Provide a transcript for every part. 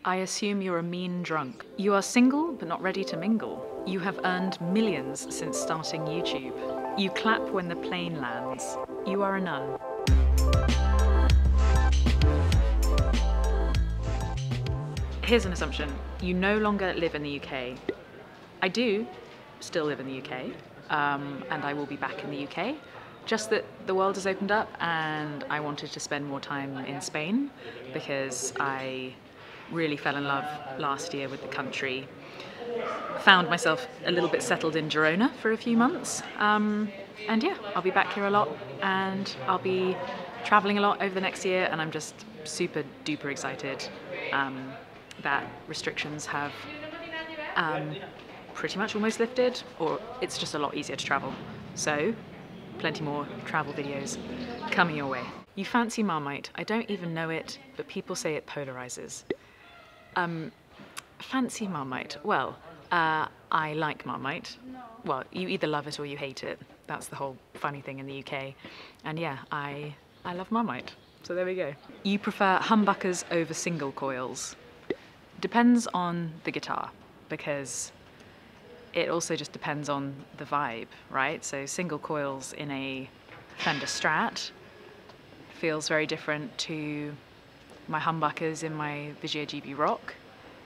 I assume you're a mean drunk. You are single but not ready to mingle. You have earned millions since starting YouTube. You clap when the plane lands. You are a nun. Here's an assumption. You no longer live in the UK. I do still live in the UK, and I will be back in the UK. Just that the world has opened up and I wanted to spend more time in Spain because I really fell in love last year with the country. Found myself a little bit settled in Girona for a few months. And yeah, I'll be back here a lot and I'll be traveling a lot over the next year, and I'm just super duper excited that restrictions have pretty much almost lifted, or it's just a lot easier to travel. So, plenty more travel videos coming your way. You fancy Marmite. I don't even know it, but people say it polarizes. Fancy Marmite. Well, I like Marmite. Well, you either love it or you hate it. That's the whole funny thing in the UK. And yeah, I love Marmite. So there we go. You prefer humbuckers over single coils. Depends on the guitar, because it also just depends on the vibe, right? So single coils in a Fender Strat feels very different to my humbuckers in my Vigia GB Rock,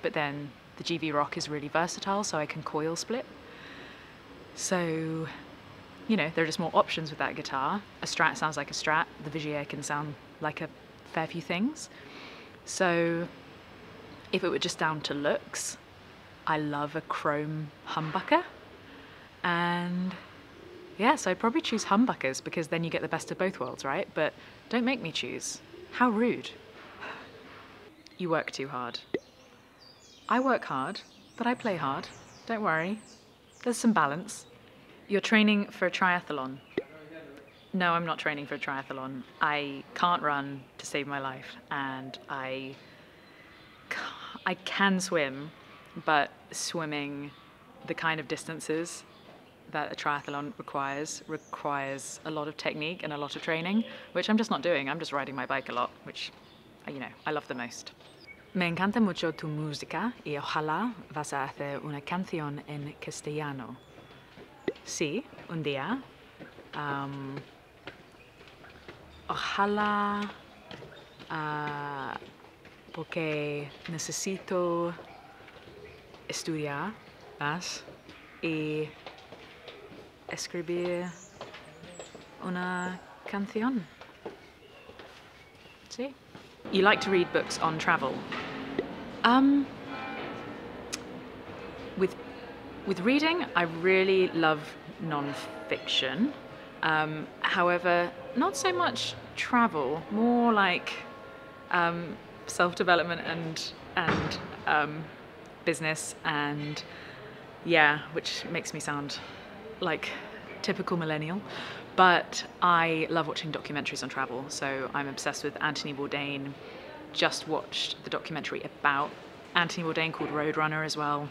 but then the GB Rock is really versatile, so I can coil split. So, you know, there are just more options with that guitar. A Strat sounds like a Strat, the Vigia can sound like a fair few things. So if it were just down to looks, I love a chrome humbucker, and yeah, so I'd probably choose humbuckers because then you get the best of both worlds, right? But don't make me choose. How rude. You work too hard. I work hard, but I play hard. Don't worry. There's some balance. You're training for a triathlon. No, I'm not training for a triathlon. I can't run to save my life, and I can swim, but swimming the kind of distances that a triathlon requires a lot of technique and a lot of training, which I'm just not doing. I'm just riding my bike a lot, which, you know, I love the most. Me encanta mucho tu música y ojalá vas a hacer una canción en castellano. Sí, un día. Ojalá, porque necesito estudiar más y escribir una canción. Sí. You like to read books on travel. With reading, I really love non-fiction. However, not so much travel, more like self-development and business, and yeah, which makes me sound like typical millennial. But I love watching documentaries on travel, so I'm obsessed with Anthony Bourdain. Just watched the documentary about Anthony Bourdain called Roadrunner as well.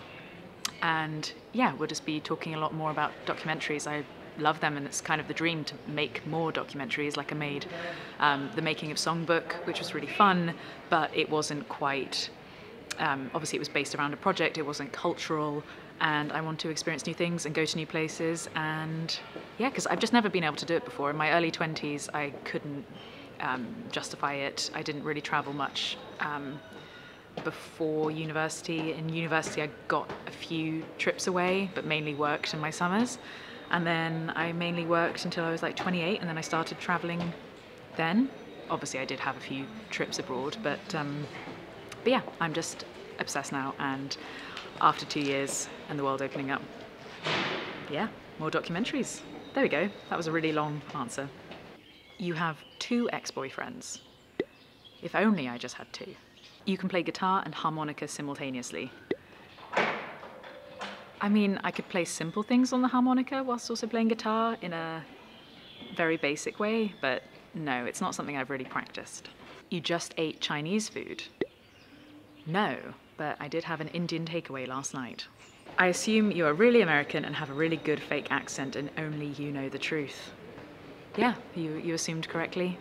And yeah, we'll just be talking a lot more about documentaries. I love them, and it's kind of the dream to make more documentaries. Like I made The Making of Songbook, which was really fun, but it wasn't quite, obviously it was based around a project, it wasn't cultural, and I want to experience new things and go to new places. And yeah, because I've just never been able to do it before. In my early 20s, I couldn't justify it. I didn't really travel much before university. In university, I got a few trips away, but mainly worked in my summers. And then I mainly worked until I was like 28, and then I started traveling then. Obviously, I did have a few trips abroad, but yeah, I'm just obsessed now. And after 2 years and the world opening up, yeah, more documentaries. There we go. That was a really long answer. You have 2 ex-boyfriends. If only I just had 2. You can play guitar and harmonica simultaneously. I mean, I could play simple things on the harmonica whilst also playing guitar in a very basic way, but no, it's not something I've really practiced. You just ate Chinese food. No, but I did have an Indian takeaway last night. I assume you are really American and have a really good fake accent and only you know the truth. Yeah, you assumed correctly.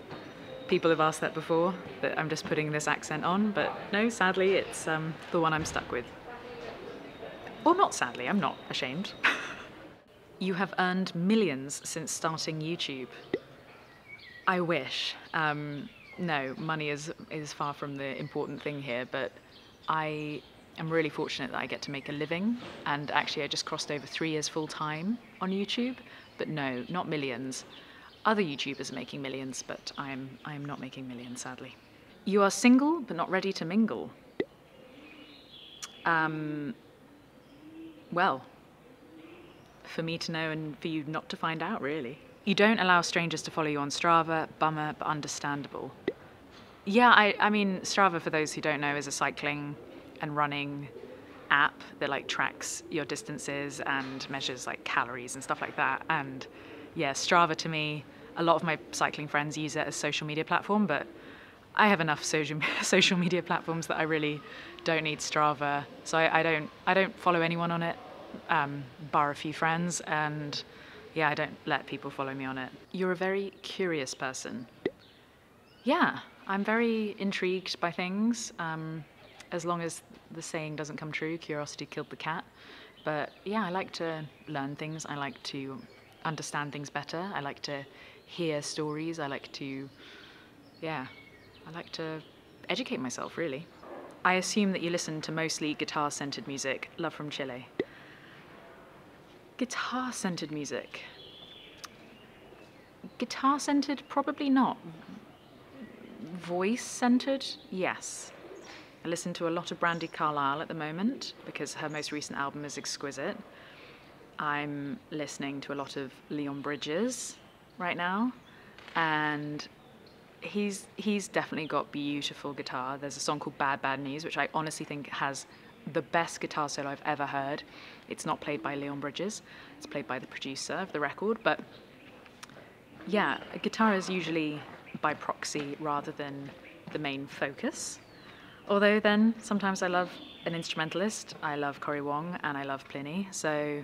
People have asked that before, that I'm just putting this accent on, but no, sadly, it's the one I'm stuck with. Or not sadly, I'm not ashamed. You have earned millions since starting YouTube. I wish. No, money is far from the important thing here, but I am really fortunate that I get to make a living, and actually I just crossed over 3 years full time on YouTube, but no, not millions. Other YouTubers are making millions, but I am not making millions, sadly. You are single, but not ready to mingle. Well, for me to know and for you not to find out, really. You don't allow strangers to follow you on Strava, bummer, but understandable. Yeah, I mean, Strava, for those who don't know, is a cycling and running app that like tracks your distances and measures like calories and stuff like that. And yeah, Strava to me, a lot of my cycling friends use it as a social media platform, but I have enough social media platforms that I really don't need Strava. So I don't follow anyone on it, bar a few friends, and yeah, I don't let people follow me on it. You're a very curious person. Yeah, I'm very intrigued by things, as long as the saying doesn't come true, curiosity killed the cat. But yeah, I like to learn things. I like to understand things better. I like to hear stories. I like to educate myself, really. I assume that you listen to mostly guitar-centered music. Love from Chile. Guitar-centered music. Guitar-centered? Probably not. Voice-centered? Yes. I listen to a lot of Brandi Carlile at the moment because her most recent album is exquisite. I'm listening to a lot of Leon Bridges right now, and he's definitely got beautiful guitar. There's a song called Bad Bad News, which I honestly think has the best guitar solo I've ever heard. It's not played by Leon Bridges, it's played by the producer of the record, but yeah, a guitar is usually by proxy rather than the main focus. Although then, sometimes I love an instrumentalist, I love Cory Wong, and I love Pliny, so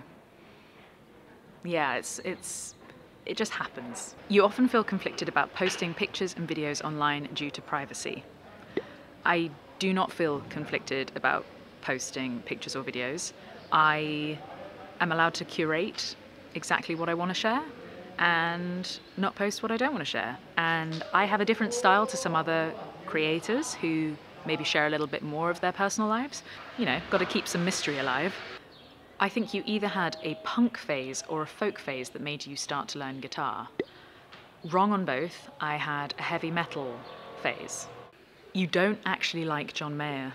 yeah, it just happens. You often feel conflicted about posting pictures and videos online due to privacy. I do not feel conflicted about posting pictures or videos. I am allowed to curate exactly what I want to share and not post what I don't want to share. And I have a different style to some other creators who maybe share a little bit more of their personal lives. You know, got to keep some mystery alive. I think you either had a punk phase or a folk phase that made you start to learn guitar. Wrong on both. I had a heavy metal phase. You don't actually like John Mayer.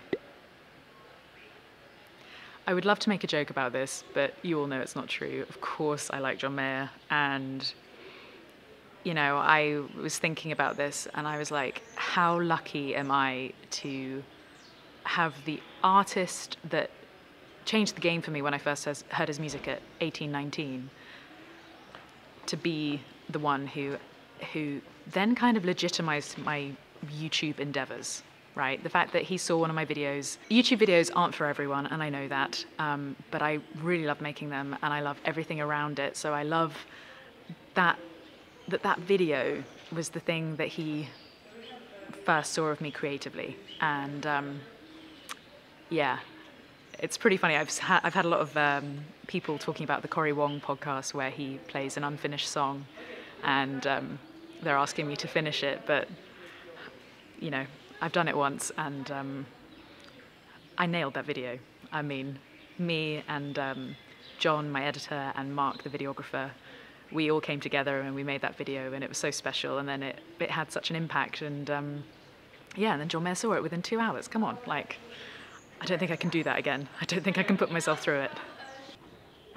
I would love to make a joke about this, but you all know it's not true. Of course I like John Mayer, and you know, I was thinking about this and I was like, how lucky am I to have the artist that changed the game for me when I first heard his music at 18, 19, to be the one who then kind of legitimized my YouTube endeavors, right? The fact that he saw one of my videos. YouTube videos aren't for everyone, and I know that, but I really love making them, and I love everything around it, so I love that video was the thing that he first saw of me creatively, and yeah. It's pretty funny. I've had a lot of people talking about the Cory Wong podcast where he plays an unfinished song, and they're asking me to finish it. But you know, I've done it once, and I nailed that video. I mean, me and John, my editor, and Mark, the videographer, we all came together and we made that video, and it was so special. And then it had such an impact, and yeah. And then John Mayer saw it within 2 hours. Come on, like. I don't think I can do that again. I don't think I can put myself through it.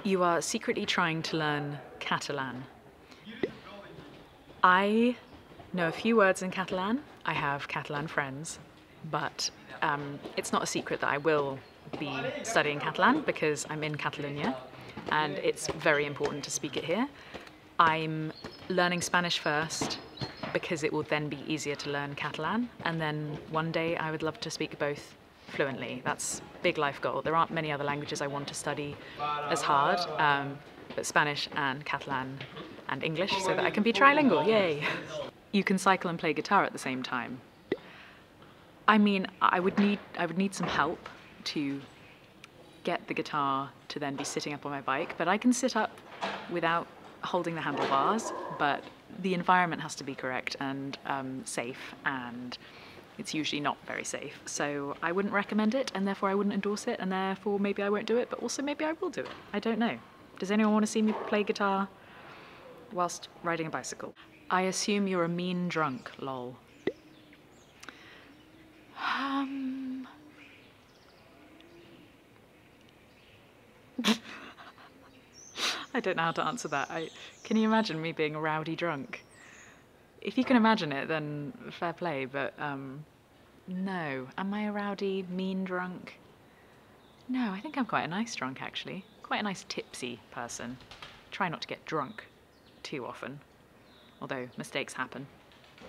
You are secretly trying to learn Catalan. I know a few words in Catalan. I have Catalan friends, but it's not a secret that I will be studying Catalan because I'm in Catalunya and it's very important to speak it here. I'm learning Spanish first because it will then be easier to learn Catalan, and then one day I would love to speak both fluently. That's a big life goal. There aren't many other languages I want to study as hard, but Spanish and Catalan and English so that I can be trilingual, yay! you can cycle and play guitar at the same time. I mean, I would need some help to get the guitar to then be sitting up on my bike, but I can sit up without holding the handlebars, but the environment has to be correct and safe, and it's usually not very safe. So I wouldn't recommend it, and therefore I wouldn't endorse it, and therefore maybe I won't do it, but also maybe I will do it. I don't know. Does anyone want to see me play guitar whilst riding a bicycle? I assume you're a mean drunk, lol. I don't know how to answer that. Can you imagine me being a rowdy drunk? If you can imagine it, then fair play, but no. Am I a rowdy, mean drunk? No, I think I'm quite a nice drunk, actually. Quite a nice tipsy person. Try not to get drunk too often, although mistakes happen.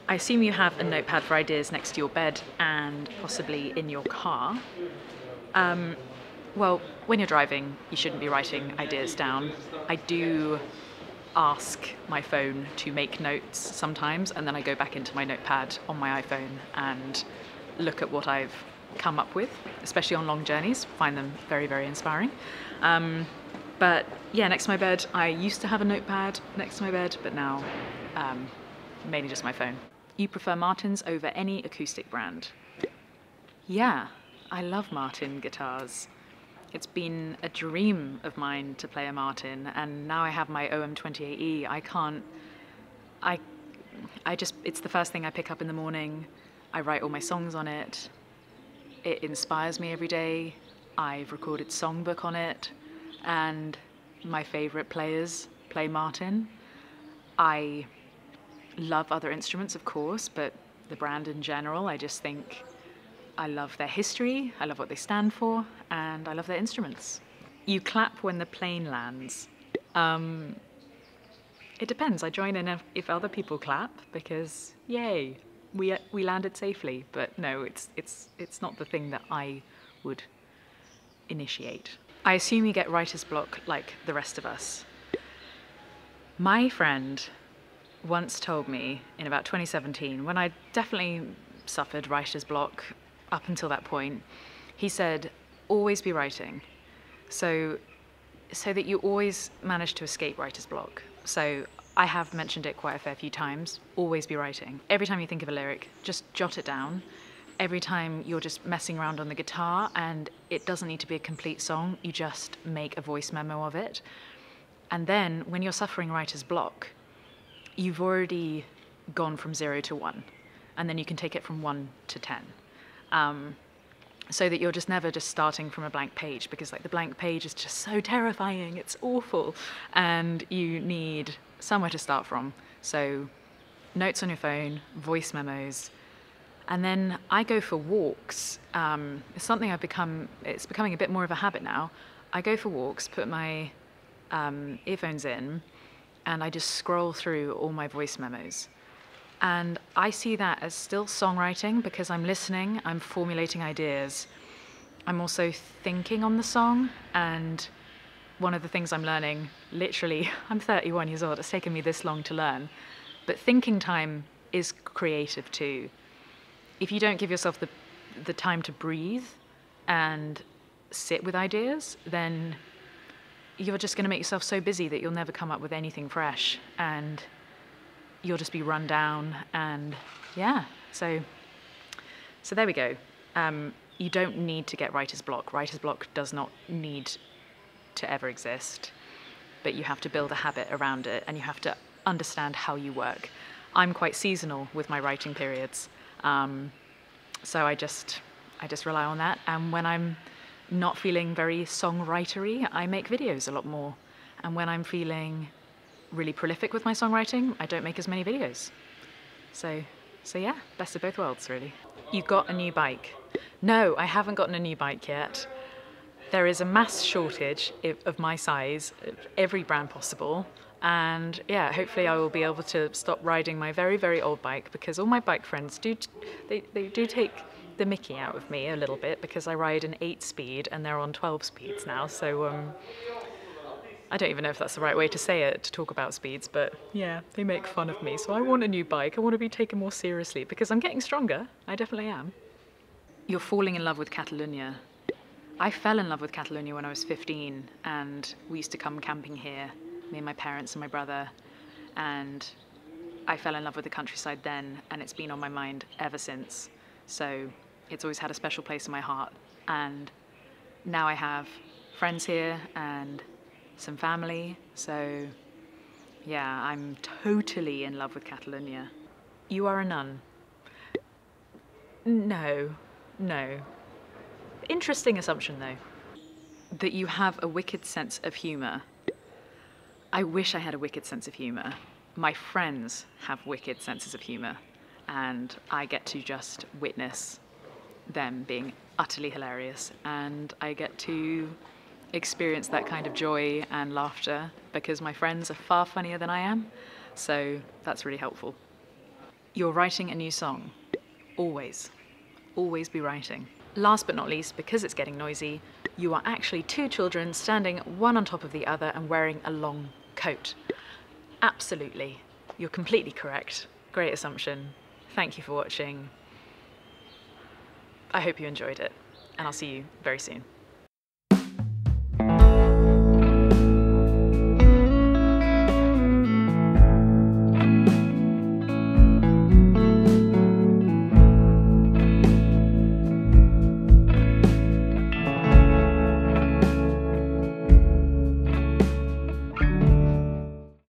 I assume you have a notepad for ideas next to your bed and possibly in your car. Well, when you're driving, you shouldn't be writing ideas down. I do ask my phone to make notes sometimes, and then I go back into my notepad on my iPhone and look at what I've come up with, especially on long journeys. Find them very, very inspiring. But yeah, next to my bed, I used to have a notepad next to my bed, but now mainly just my phone. You prefer Martins over any acoustic brand? Yeah, I love Martin guitars. It's been a dream of mine to play a Martin, and now I have my OM28E. It's the first thing I pick up in the morning. I write all my songs on it. It inspires me every day. I've recorded songbook on it, and my favorite players play Martin. I love other instruments, of course, but the brand in general, I just think I love their history, I love what they stand for, and I love their instruments. You clap when the plane lands. It depends. I join in if other people clap, because yay, we landed safely. But no, it's not the thing that I would initiate. I assume you get writer's block like the rest of us. My friend once told me in about 2017, when I definitely suffered writer's block up until that point, he said, always be writing, so that you always manage to escape writer's block. So I have mentioned it quite a fair few times, always be writing. Every time you think of a lyric, just jot it down. Every time you're just messing around on the guitar, and it doesn't need to be a complete song, you just make a voice memo of it. And then when you're suffering writer's block, you've already gone from 0 to 1, and then you can take it from 1 to 10. So that you're just never just starting from a blank page, because like the blank page is just so terrifying, it's awful, and you need somewhere to start from. So notes on your phone, voice memos, and then I go for walks. It's something it's becoming a bit more of a habit now. I go for walks, put my earphones in, and I just scroll through all my voice memos. And I see that as still songwriting, because I'm listening, I'm formulating ideas. I'm also thinking on the song, and one of the things I'm learning, literally, I'm 31 years old, it's taken me this long to learn, but thinking time is creative too. If you don't give yourself the time to breathe and sit with ideas, then you're just going to make yourself so busy that you'll never come up with anything fresh, and you'll just be run down. And yeah, so there we go. You don't need to get writer's block. Writer's block does not need to ever exist, but you have to build a habit around it, and you have to understand how you work. I'm quite seasonal with my writing periods, so I just rely on that. And when I'm not feeling very songwritery, I make videos a lot more. And when I'm feeling really prolific with my songwriting, I don't make as many videos. So yeah, best of both worlds, really. You got a new bike? No, I haven't gotten a new bike yet. There is a mass shortage of my size, of every brand possible. And yeah, hopefully I will be able to stop riding my very, very old bike, because all my bike friends do take the mickey out of me a little bit, because I ride an 8-speed and they're on 12 speeds now. So I don't even know if that's the right way to say it, to talk about speeds, but yeah, they make fun of me. So I want a new bike. I want to be taken more seriously because I'm getting stronger. I definitely am. You're falling in love with Catalunya. I fell in love with Catalunya when I was 15, and we used to come camping here, me and my parents and my brother, and I fell in love with the countryside then, and it's been on my mind ever since. So it's always had a special place in my heart, and now I have friends here and some family, so yeah, I'm totally in love with Catalunya. You are a nun? No, no. Interesting assumption though, that you have a wicked sense of humour. I wish I had a wicked sense of humour. My friends have wicked senses of humour, and I get to just witness them being utterly hilarious, and I get to experience that kind of joy and laughter because my friends are far funnier than I am, so that's really helpful. You're writing a new song. Always. Always be writing. Last but not least, because it's getting noisy, you are actually two children standing one on top of the other and wearing a long coat. Absolutely. You're completely correct. Great assumption. Thank you for watching. I hope you enjoyed it, and I'll see you very soon.